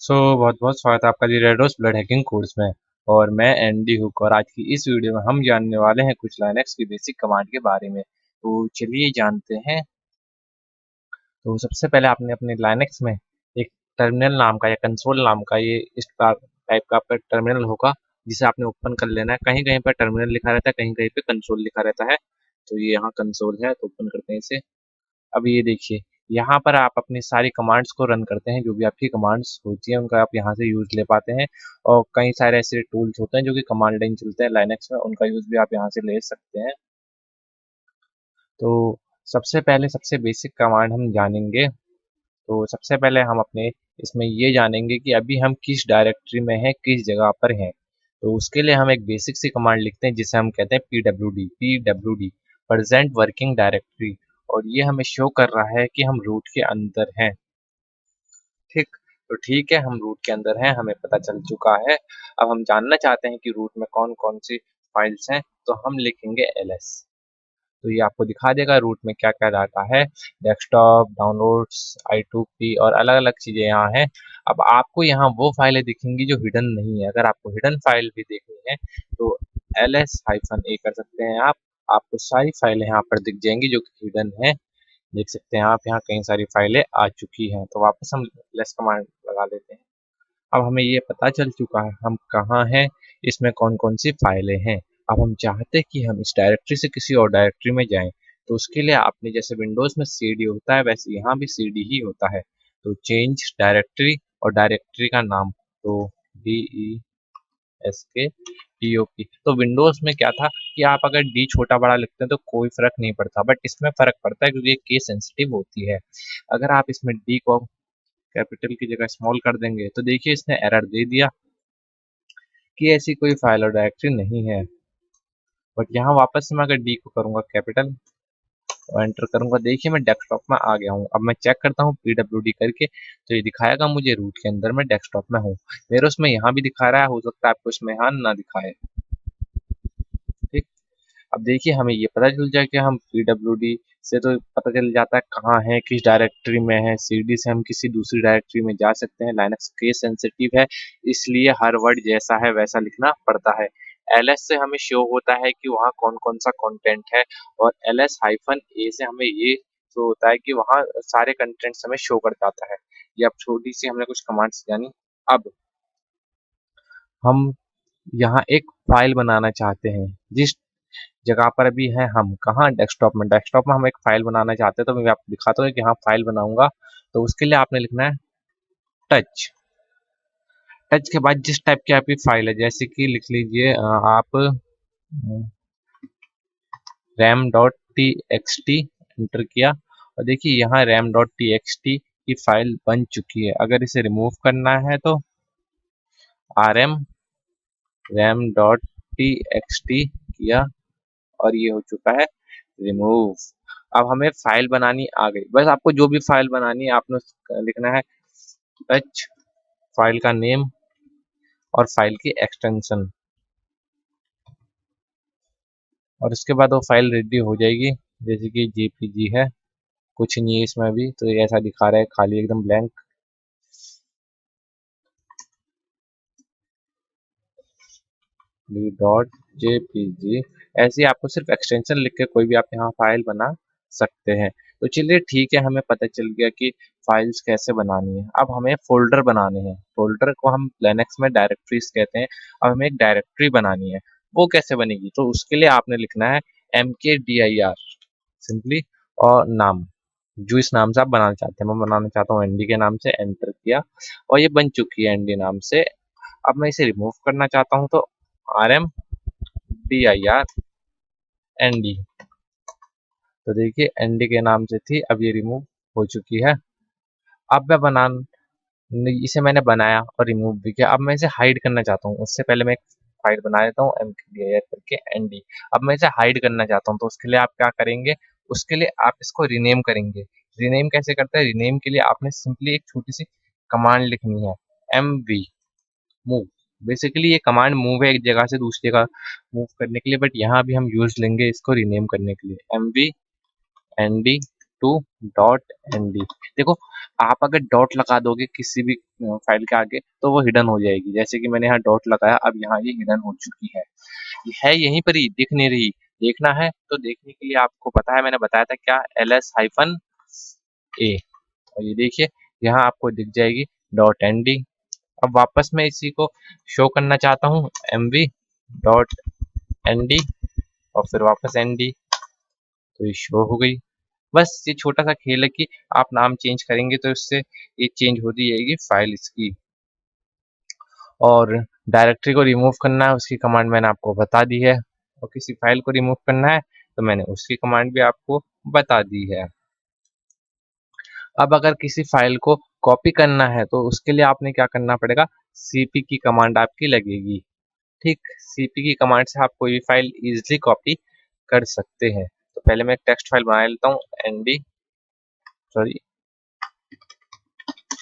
बहुत बहुत स्वागत है आपका जी red rose blood hacking course में। और मैं एंडी हुक और आज की इस वीडियो में हम जानने वाले हैं कुछ लाइनक्स की बेसिक कमांड के बारे में। तो चलिए जानते हैं। तो सबसे पहले आपने अपने लाइनक्स में एक टर्मिनल नाम का या कंसोल नाम का ये इस टाइप का आपका टर्मिनल होगा, जिसे आपने ओपन कर लेना है। कहीं कहीं पर टर्मिनल लिखा रहता है, कहीं कहीं पे कंसोल लिखा रहता है। तो ये यहाँ कंसोल है, तो ओपन करते हैं इसे। अब ये देखिए, यहाँ पर आप अपनी सारी कमांड्स को रन करते हैं। जो भी आपकी कमांड्स होती हैं उनका आप यहाँ से यूज ले पाते हैं। और कई सारे ऐसे टूल्स होते हैं जो कि कमांड लाइन चलते हैं लाइनक्स में, उनका यूज भी आप यहाँ से ले सकते हैं। तो सबसे पहले सबसे बेसिक कमांड हम जानेंगे। तो सबसे पहले हम अपने इसमें ये जानेंगे कि अभी हम किस डायरेक्टरी में हैं, किस जगह पर हैं। तो उसके लिए हम एक बेसिक सी कमांड लिखते हैं जिसे हम कहते हैं पीडब्ल्यूडी प्रेजेंट वर्किंग डायरेक्टरी। और ये हमें शो कर रहा है कि हम रूट के अंदर हैं। ठीक। तो ठीक है, हम रूट के अंदर हैं, हमें पता चल चुका है। अब हम जानना चाहते हैं कि रूट में कौन कौन सी फाइल्स हैं, तो हम लिखेंगे ls। तो ये आपको दिखा देगा रूट में क्या क्या डाटा है। डेस्कटॉप, डाउनलोड्स, I2P और अलग अलग चीजें यहाँ हैं। अब आपको यहाँ वो फाइलें दिखेंगी जो हिडन नहीं है। अगर आपको हिडन फाइल भी देखनी है तो ls-a कर सकते हैं आप। आपको सारी फाइलें यहाँ पर दिख जाएंगी जो कि हिडन है। देख सकते हैं आप, यहाँ कई सारी फाइलें आ चुकी हैं। तो वापस हम लेस कमांड लगा लेते हैं। अब हमें ये पता चल चुका है हम कहाँ हैं, इसमें कौन कौन सी फाइलें हैं। अब हम चाहते हैं कि हम इस डायरेक्टरी से किसी और डायरेक्टरी में जाएं। तो उसके लिए आपने जैसे विंडोज में cd होता है, वैसे यहाँ भी cd ही होता है। तो चेंज डायरेक्टरी और डायरेक्टरी का नाम, तो DESKTOP। तो विंडोज में क्या था कि आप अगर डी छोटा बड़ा लिखते हैं तो कोई फर्क नहीं पड़ता, बट इसमें फर्क पड़ता है क्योंकि ये केस सेंसिटिव होती है। अगर आप इसमें डी को कैपिटल की जगह स्मॉल कर देंगे तो देखिए इसने एरर दे दिया कि ऐसी कोई फाइल और डायरेक्टरी नहीं है। बट यहाँ वापस से मैं अगर डी को करूंगा कैपिटल और एंटर करूंगा, देखिए मैं डेस्कटॉप में आ गया हूँ। अब मैं चेक करता हूँ पीडब्ल्यूडी करके, तो ये दिखाएगा मुझे रूट के अंदर मैं डेस्कटॉप में हूँ। मेरे उसमें यहाँ भी दिखा रहा है, हो सकता है आपको इसमें यहाँ ना दिखाए। ठीक। अब देखिए हमें ये पता चल जाए कि हम पीडब्ल्यूडी से तो पता चल जाता है कहाँ है, किस डायरेक्टरी में है। सीडी से हम किसी दूसरी डायरेक्टरी में जा सकते हैं। लाइनक्स केस सेंसिटिव है, इसलिए हर वर्ड जैसा है वैसा लिखना पड़ता है। ls से हमें शो होता है कि वहाँ कौन कौन सा कंटेंट है, और ls-a से हमें ये शो होता है कि वहाँ सारे कंटेंट्स हमें शो कर जाता है। ये अब छोटी सी हमने कुछ कमांड्स जानी। अब हम यहाँ एक फाइल बनाना चाहते हैं। जिस जगह पर अभी है हम कहाँ, डेस्कटॉप में हम एक फाइल बनाना चाहते हैं। तो मैं आपको दिखाता हूँ कि हाँ फाइल बनाऊंगा। तो उसके लिए आपने लिखना है टच। टच के बाद जिस टाइप की आपकी फाइल है, जैसे कि लिख लीजिए आप ram.txt एंटर किया, और देखिए यहाँ ram.txt की फाइल बन चुकी है। अगर इसे रिमूव करना है तो rm ram.txt किया, और ये हो चुका है रिमूव। अब हमें फाइल बनानी आ गई। बस आपको जो भी फाइल बनानी है आपने लिखना है टच, फाइल का नेम और फाइल की एक्सटेंशन, और उसके बाद वो फाइल रेडी हो जाएगी। जैसे कि जेपीजी है, कुछ नहीं है इसमें अभी, तो ये ऐसा दिखा रहा है खाली एकदम ब्लैंक। डॉट जेपीजी, ऐसे ही आपको सिर्फ एक्सटेंशन लिख के कोई भी आप यहाँ फाइल बना सकते हैं। तो चलिए ठीक है, हमें पता चल गया कि फाइल्स कैसे बनानी है। अब हमें फोल्डर बनाने हैं। फोल्डर को हम लिनक्स में डायरेक्टरीज कहते हैं। अब हमें एक डायरेक्टरी बनानी है, वो कैसे बनेगी? तो उसके लिए आपने लिखना है mkdir सिंपली, और नाम जो इस नाम से आप बनाना चाहते हैं। मैं बनाना चाहता हूँ एनडी के नाम से, एंटर किया और ये बन चुकी है एनडी नाम से। अब मैं इसे रिमूव करना चाहता हूँ तो rmdir nd। तो देखिए एनडी के नाम से थी, अब ये रिमूव हो चुकी है। अब मैं इसे मैंने बनाया और रिमूव भी किया। अब मैं इसे हाइड करना चाहता हूँ। उससे पहले मैं एक फाइल बना देता हूँ mkdir करके nd। अब मैं इसे हाइड करना चाहता हूँ, तो उसके लिए आप क्या करेंगे? उसके लिए आप इसको रीनेम करेंगे। रीनेम कैसे करते हैं? रीनेम के लिए आपने सिंपली एक छोटी सी कमांड लिखनी है, mv मूव। बेसिकली ये कमांड मूव है एक जगह से दूसरी जगह मूव करने के लिए, बट यहाँ भी हम यूज लेंगे इसको रीनेम करने के लिए, mv nd to dot ND. देखो, आप अगर डॉट लगा दोगे किसी भी फाइल के आगे तो वो हिडन हो जाएगी। जैसे कि मैंने यहाँ डॉट लगाया, अब यहाँ ये हिडन हो चुकी है यहीं पर ही, दिख नहीं रही। देखना है तो देखने के लिए आपको पता है, मैंने बताया था क्या, ls-a। और ये देखिए यहाँ आपको दिख जाएगी डॉट एनडी। अब वापस मैं इसी को शो करना चाहता हूँ, mv डॉट एनडी और फिर वापस एनडी, तो ये शो हो गई। बस ये छोटा सा खेल है कि आप नाम चेंज करेंगे तो इससे ये चेंज होती जाएगी फाइल इसकी। और डायरेक्टरी को रिमूव करना है उसकी कमांड मैंने आपको बता दी है, और किसी फाइल को रिमूव करना है तो मैंने उसकी कमांड भी आपको बता दी है। अब अगर किसी फाइल को कॉपी करना है तो उसके लिए आपने क्या करना पड़ेगा, cp की कमांड आपकी लगेगी। ठीक, cp की कमांड से आप कोई भी फाइल इजिली कॉपी कर सकते हैं। तो पहले मैं एक टेक्स्ट फाइल बना लेता हूँ,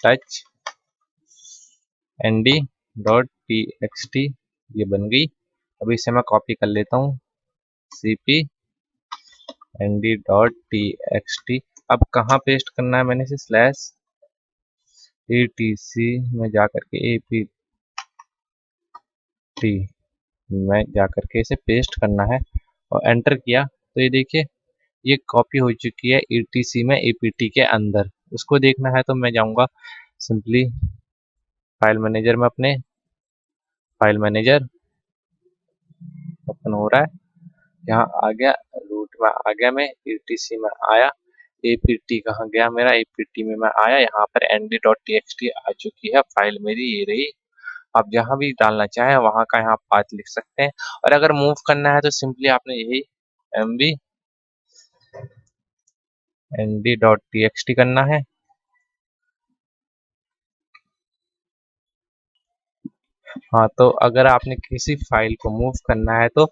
टच nd डॉट txt, ये बन गई। अब इसे मैं कॉपी कर लेता हूँ, cp nd डॉट txt। अब कहाँ पेस्ट करना है, मैंने इसे स्लैश etc में जा करके apt में जा करके इसे पेस्ट करना है और एंटर किया तो ये देखिए ये कॉपी हो चुकी है etc में apt के अंदर। उसको देखना है तो मैं जाऊंगा सिंपली फाइल मैनेजर में, अपने फाइल मैनेजर ओपन हो रहा है, यहाँ आ गया, रूट में आ गया, मैं etc में आया, apt कहाँ गया मेरा, apt में मैं आया, यहाँ पर nd.txt आ चुकी है फाइल मेरी, ये रही। आप जहाँ भी डालना चाहें वहाँ का यहाँ पाथ लिख सकते हैं। और अगर मूव करना है तो सिंपली आपने यही mv nd.txt करना है। हाँ, तो अगर आपने किसी फाइल को मूव करना है तो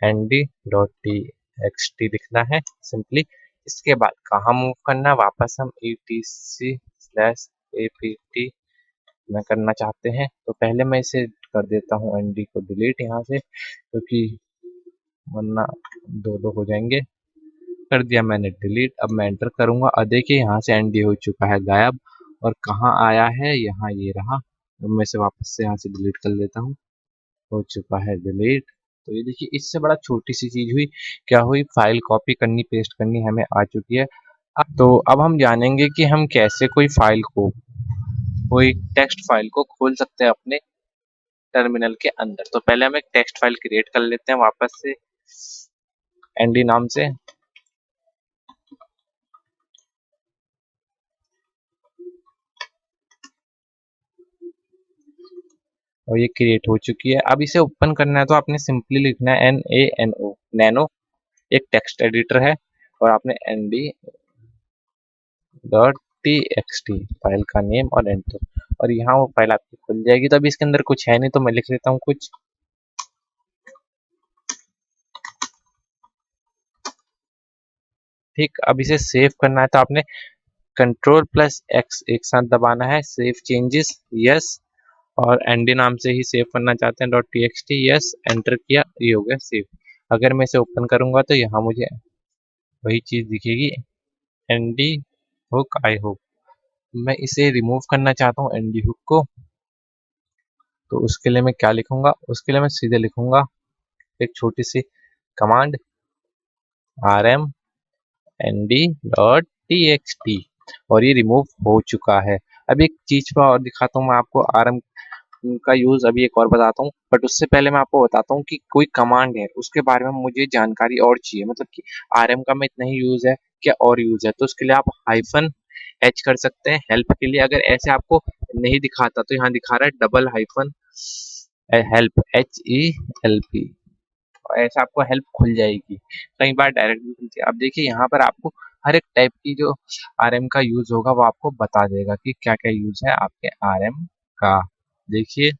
nd.txt लिखना है सिंपली। इसके बाद कहाँ मूव करना है, वापस हम etc/apt में करना चाहते हैं तो पहले मैं इसे कर देता हूँ nd को डिलीट यहाँ से, क्योंकि वरना दो दो हो जाएंगे। कर दिया मैंने डिलीट। अब मैं एंटर करूंगा और देखिए यहाँ से nd हो चुका है गायब, और कहाँ आया है, यहाँ ये रहा। अब मैं इसे वापस से यहाँ से डिलीट कर लेता हूँ, हो चुका है डिलीट। तो ये देखिए इससे बड़ा छोटी सी चीज हुई, क्या हुई, फाइल कॉपी करनी पेस्ट करनी हमें आ चुकी है। तो अब हम जानेंगे कि हम कैसे कोई टेक्स्ट फाइल को खोल सकते हैं अपने टर्मिनल के अंदर। तो पहले हम एक टेक्स्ट फाइल क्रिएट कर लेते हैं वापस से एनडी नाम से। और ये क्रिएट हो चुकी है। अब इसे ओपन करना है तो आपने सिंपली लिखना है NaNo, नैनो एक टेक्स्ट एडिटर है, और आपने nd.txt फाइल का नेम और एंटर, और यहाँ वो फाइल आपकी खुल जाएगी। तो अभी इसके अंदर कुछ है नहीं तो मैं लिख लेता हूँ कुछ। ठीक, अब इसे सेव करना है तो आपने Ctrl+X एक साथ दबाना है, सेव चेंजेस यस, और एनडी नाम से ही सेव करना चाहते हैं .txt, यस एंटर किया, ये हो गया सेव। अगर मैं इसे ओपन करूंगा तो यहाँ मुझे वही चीज दिखेगी, एनडी हुक आई होप। मैं इसे रिमूव करना चाहता हूँ एनडी हुक को, तो उसके लिए मैं क्या लिखूंगा, उसके लिए मैं सीधे लिखूंगा एक छोटी सी कमांड rm nd.txt, और ये रिमूव हो चुका है। अब एक चीज पर और दिखाता हूँ मैं आपको, rm का यूज अभी एक और बताता हूँ, बट उससे पहले मैं आपको बताता हूँ कि कोई कमांड है उसके बारे में मुझे जानकारी और चाहिए, मतलब कि rm का मैं इतना ही यूज है, क्या और यूज है, तो उसके लिए आप -h कर सकते हैं हेल्प के लिए। अगर ऐसे आपको नहीं दिखाता तो यहाँ दिखा रहा है डबल हाइफन हेल्प, HELP, ऐसे आपको हेल्प खुल जाएगी। कई बार डायरेक्ट भी खुलती है। अब देखिए यहाँ पर आपको हर एक टाइप की जो rm का यूज होगा वो आपको बता देगा कि क्या क्या यूज है आपके rm का। देखिए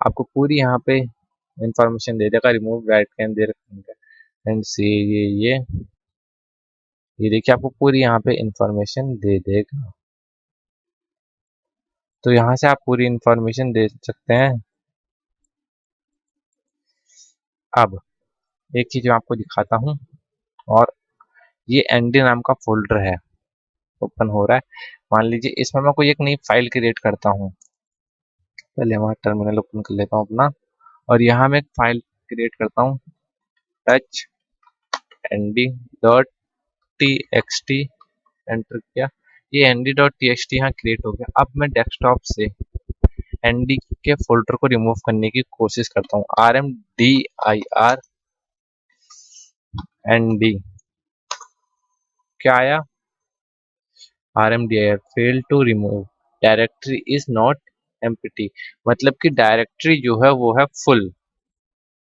आपको पूरी यहाँ पे इंफॉर्मेशन दे देगा, रिमूव राइट कैन दे रखा एंड सी, ये देखिए आपको पूरी यहाँ पे इंफॉर्मेशन दे देगा। तो यहाँ से आप पूरी इंफॉर्मेशन दे सकते हैं। अब एक चीज मैं आपको दिखाता हूँ, और ये एनडी नाम का फोल्डर है, ओपन हो रहा है। मान लीजिए इसमें मैं कोई एक नई फाइल क्रिएट करता हूँ। पहले वहाँ टर्मिनल ओपन कर लेता हूँ अपना, और यहाँ मैं एक फाइल क्रिएट करता हूँ, touch ND dot T X T. Enter किया, ये ND dot T X T यहाँ क्रिएट हो गया। अब मैं डेस्कटॉप से एनडी के फोल्डर को रिमूव करने की कोशिश करता हूँ। R M D I R N D, क्या आया? R M D I R fail to remove, directory is not empty, मतलब कि डायरेक्टरी जो है वो है फुल।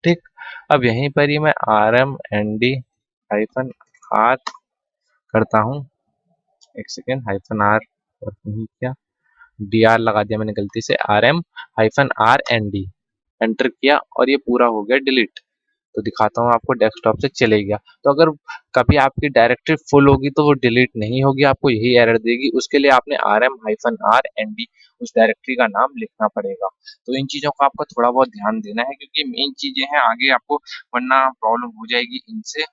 ठीक, अब यहीं पर ही मैं R M N D hyphen R करता हूँ। एक सेकेंड, हाइफन आर और क्या डी आर लगा दिया मैंने गलती से, R M hyphen R N D. Enter किया और ये पूरा हो गया डिलीट। तो दिखाता हूँ आपको, डेस्कटॉप से चले गया। तो अगर कभी आपकी डायरेक्टरी फुल होगी तो वो डिलीट नहीं होगी, आपको यही एरर देगी। उसके लिए आपने R M hyphen R N D उस डायरेक्टरी का नाम लिखना पड़ेगा। तो इन चीजों का आपको थोड़ा बहुत ध्यान देना है, क्योंकि मेन चीजें हैं आगे आपको, वरना प्रॉब्लम हो जाएगी इनसे।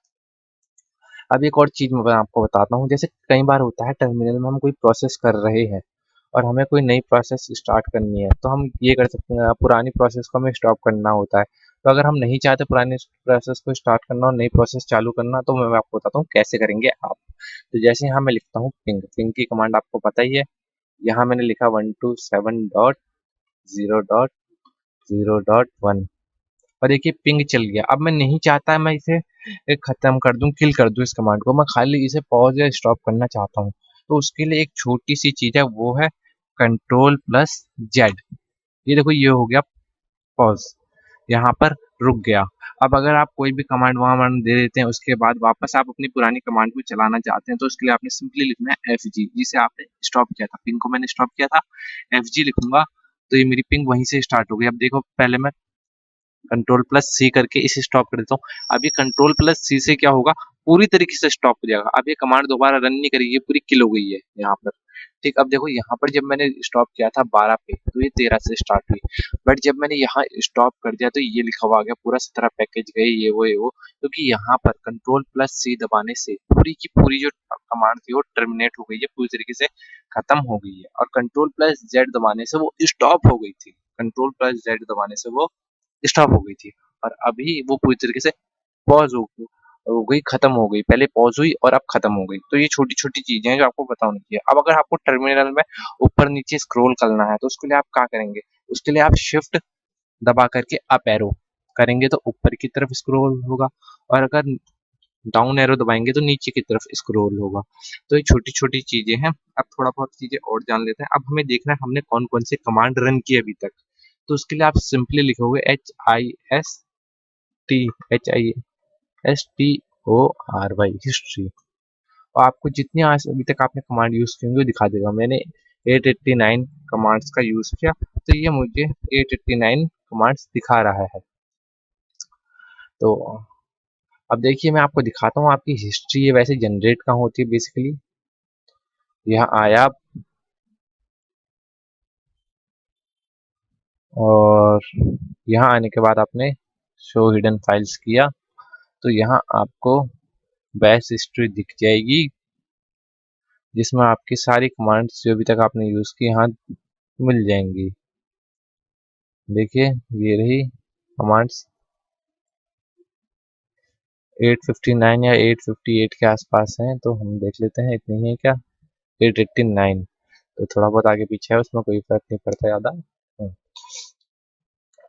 अब एक और चीज मैं आपको बताता हूँ, जैसे कई बार होता है टर्मिनल में हम कोई प्रोसेस कर रहे हैं और हमें कोई नई प्रोसेस स्टार्ट करनी है, तो हम ये कर सकते हैं, पुरानी प्रोसेस को हमें स्टॉप करना होता है। तो अगर हम नहीं चाहते पुरानी प्रोसेस को स्टार्ट करना और नई प्रोसेस चालू करना, तो मैं आपको बताता हूँ कैसे करेंगे आप। तो जैसे यहाँ मैं लिखता हूँ पिंग, पिंग की कमांड आपको पता ही है। यहाँ मैंने लिखा 127.0.0.1, और देखिए पिंग चल गया। अब मैं नहीं चाहता मैं इसे खत्म कर दूं, किल कर दूं इस कमांड को, मैं खाली इसे पॉज या स्टॉप करना चाहता हूं। तो उसके लिए एक छोटी सी चीज है, वो है कंट्रोल प्लस जेड। ये देखो, ये हो गया पॉज, यहाँ पर रुक गया। अब अगर आप कोई भी कमांड वहां दे देते हैं, उसके बाद वापस आप अपनी पुरानी कमांड को चलाना चाहते हैं, तो उसके लिए आपने सिंपली लिखना है एफ जी, जिसे आपने स्टॉप किया था, पिंग को मैंने स्टॉप किया था, एफ जी लिखूंगा। तो ये मेरी पिंग वहीं से स्टार्ट हो गई। अब देखो, पहले मैं कंट्रोल प्लस सी करके इसे स्टॉप कर देता हूँ। अब ये कंट्रोल प्लस सी से क्या होगा, पूरी तरीके से स्टॉप हो जाएगा। अब ये कमांड दोबारा रन नहीं करेगी, ये पूरी किल हो गई है यहाँ पर। ठीक, अब देखो यहाँ पर जब मैंने स्टॉप किया था 12 पे, तो ये 13 से स्टार्ट हुई। बट जब मैंने यहाँ स्टॉप कर दिया, तो ये लिखा हुआ आ गया पूरा 17 पैकेज गए, ये वो, क्योंकि यहाँ पर कंट्रोल प्लस सी दबाने से पूरी की पूरी जो कमांड थी वो टर्मिनेट हो गई है, पूरी तरीके से खत्म हो गई है। और कंट्रोल प्लस जेड दबाने से वो स्टॉप हो गई थी, कंट्रोल प्लस जेड दबाने से वो स्टॉप हो गई थी। और अभी वो पूरी तरीके से पॉज हो गई, खत्म हो गई। पहले पॉज हुई और अब खत्म हो गई। तो ये छोटी छोटी चीजें हैं जो आपको पता होनी चाहिए। अब अगर आपको टर्मिनल में ऊपर नीचे स्क्रॉल करना है, तो उसके लिए आप क्या करेंगे, उसके लिए आप शिफ्ट दबा करके अप एरो करेंगे तो ऊपर की तरफ स्क्रॉल होगा, और अगर डाउन एरो दबाएंगे तो नीचे की तरफ स्क्रॉल होगा। तो ये छोटी छोटी चीजें हैं। अब थोड़ा बहुत चीजें और जान लेते हैं। अब हमें देखना है हमने कौन कौन से कमांड रन किए अभी तक। तो उसके लिए आप सिंपली लिखोगे टी HISTORY हिस्ट्री, और आपको जितनी आज अभी तक आपने कमांड यूज की होंगी वो दिखा देगा। मैंने 889 कमांड्स का यूज किया, तो ये मुझे 889 कमांड्स दिखा रहा है। तो अब देखिए, मैं आपको दिखाता हूँ आपकी हिस्ट्री ये वैसे जनरेट कहाँ होती है बेसिकली। यहाँ आया और यहाँ आने के बाद आपने शो हिडन फाइल्स किया, तो यहाँ आपको बैश हिस्ट्री दिख जाएगी, जिसमें आपकी सारी कमांड्स जो अभी तक आपने यूज की यहाँ मिल जाएंगी। देखिए, ये रही कमांड्स 859 या 858 के आसपास हैं, तो हम देख लेते हैं इतनी है क्या, 889। तो थोड़ा बहुत आगे पीछे है, उसमें कोई फर्क नहीं पड़ता ज़्यादा।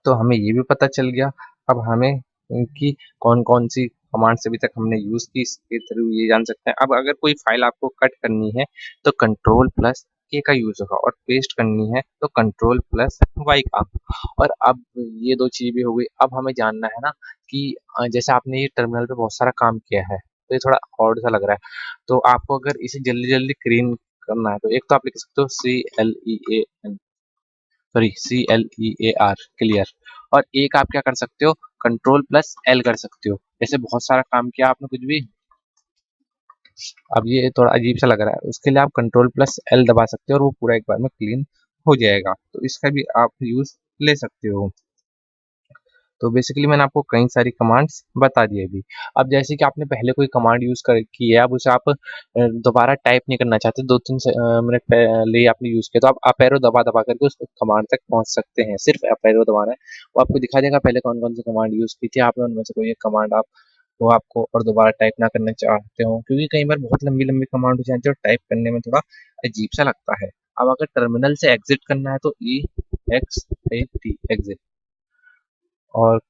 तो हमें ये भी पता चल गया। अब हमें इनकी कौन कौन सी कमांड्स अभी तक हमने यूज की, इसके थ्रू ये जान सकते हैं। अब अगर कोई फाइल आपको कट करनी है, तो कंट्रोल प्लस के का यूज होगा, और पेस्ट करनी है तो कंट्रोल प्लस वाई का। और अब ये दो चीज भी हो गई। अब हमें जानना है ना कि जैसे आपने ये टर्मिनल पे बहुत सारा काम किया है, तो ये थोड़ा ऑड सा लग रहा है। तो आपको अगर इसे जल्दी जल्दी क्लीन करना है, तो एक तो आप लिख सकते हो CLEAR क्लियर, और एक आप क्या कर सकते हो, कंट्रोल प्लस एल कर सकते हो। जैसे बहुत सारा काम किया आपने कुछ भी, अब ये थोड़ा अजीब सा लग रहा है, उसके लिए आप कंट्रोल प्लस एल दबा सकते हो और वो पूरा एक बार में क्लीन हो जाएगा। तो इसका भी आप यूज ले सकते हो। तो बेसिकली मैंने आपको कई सारी कमांड्स बता दी अभी। अब जैसे कि आपने पहले कोई कमांड यूज़ कर की है, अब उसे आप दोबारा टाइप नहीं करना चाहते, 2-3 मिनट पहले ही आपने यूज़ किया, तो आप अप एरो दबा-दबा करके उस कमांड तक पहुँच सकते हैं। सिर्फ अप एरो दबाना है, वो आपको दिखा देगा पहले कौन-कौन सी कमांड यूज़ की थी आपने, उनमें से कोई एक कमांड आप वो आपको और दोबारा टाइप ना करना चाहते हो, क्योंकि कई बार बहुत लंबी-लंबी कमांड हो जाती है और टाइप करने में थोड़ा अजीब-सा लगता है। अब अगर टर्मिनल से एग्ज़िट करना है तो EXIT एग्ज़िट, और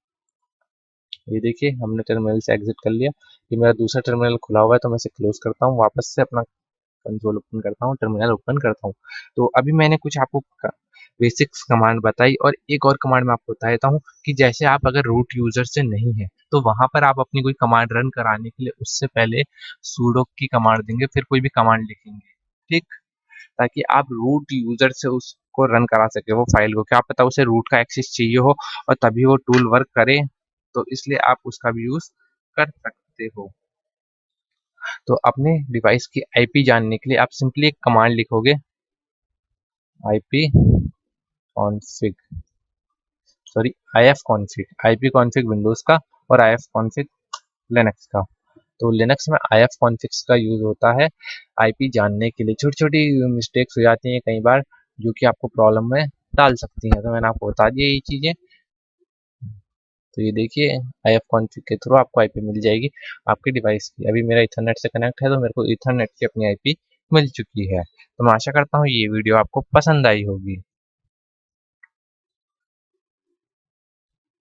ये देखिए हमने टर्मिनल से एग्ज़िट कर लिया। ये मेरा दूसरा टर्मिनल खुला हुआ है तो मैं इसे क्लोज़ करता हूँ, वापस से अपना कंसोल ओपन करता हूँ, टर्मिनल ओपन करता हूँ। तो अभी मैंने कुछ आपको बेसिक्स कमांड बताई, और एक और कमांड मैं आपको बता देता हूँ कि जैसे आप अगर रूट यूज़र से नहीं है, तो वहाँ पर आप अपनी कोई कमांड रन कराने के लिए उससे पहले sudo की कमांड देंगे, फिर कोई भी कमांड लिखेंगे, ठीक? ताकि आप रूट यूज़र से उसको रन करा सकें वो फ़ाइल को। क्या पता उसे रूट का एक्सेस चाहिए हो और तभी वो टूल वर्क करे, तो इसलिए आप उसका भी यूज़ कर सकते हो। तो अपने डिवाइस की आईपी जानने के लिए आप सिंपली एक कमांड लिखोगे, IP config, sorry ifconfig, IP config Windows का और ifconfig लिनक्स का। तो लिनक्स में ifconfig का यूज़ होता है आईपी जानने के लिए। छोटी-छोटी मिस्टेक्स हो जाती हैं कई बार, जो कि आपको प्रॉब्लम में डाल सकती हैं, तो मैंने आपको बता दिया ये चीज़ें। तो ये देखिए ifconfig के थ्रू आपको आईपी मिल जाएगी आपके डिवाइस की। अभी मेरा ईथरनेट से कनेक्ट है तो मेरे को ईथरनेट की अपनी आईपी मिल चुकी है। तो मैं आशा करता हूँ ये वीडियो आपको पसंद आई होगी।